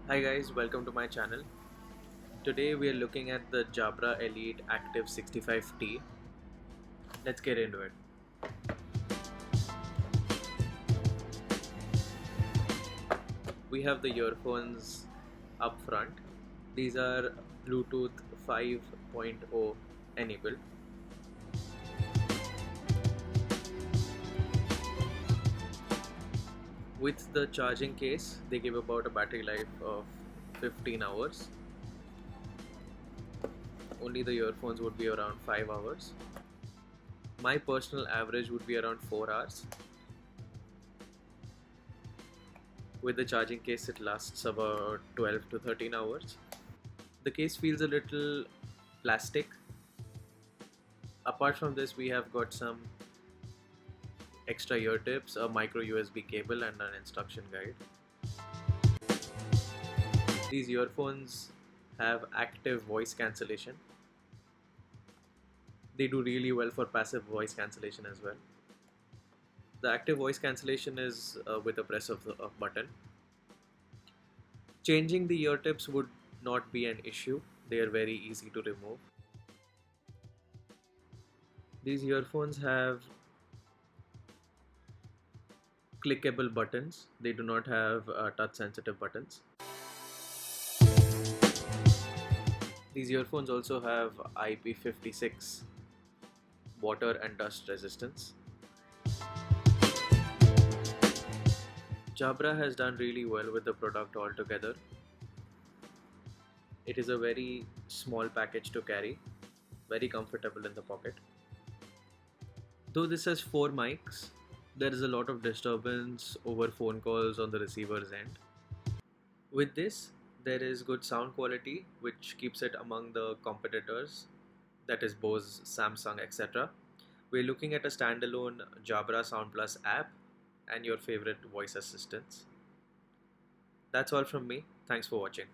Hi guys, welcome to my channel. Today we are looking at the Jabra Elite Active 65T. Let's get into it. We have the earphones up front. These are Bluetooth 5.0 enabled. With the charging case, they give about a battery life of 15 hours. Only the earphones would be around 5 hours. My personal average would be around 4 hours. With the charging case, it lasts about 12 to 13 hours. The case feels a little plastic. Apart from this, we have got some extra ear tips, a micro USB cable, and an instruction guide. These earphones have active voice cancellation. They do really well for passive voice cancellation as well. The active voice cancellation is with a press of the button. Changing the ear tips would not be an issue. They are very easy to remove. These earphones have clickable buttons. They do not have touch sensitive buttons. These earphones also have IP56 water and dust resistance. Jabra has done really well with the product altogether. It is a very small package to carry, very comfortable in the pocket. Though this has 4 mics, there is a lot of disturbance over phone calls on the receiver's end. With this, there is good sound quality which keeps it among the competitors, that is Bose, Samsung, etc. We're looking at a standalone Jabra Sound Plus app and your favorite voice assistants. That's all from me. Thanks for watching.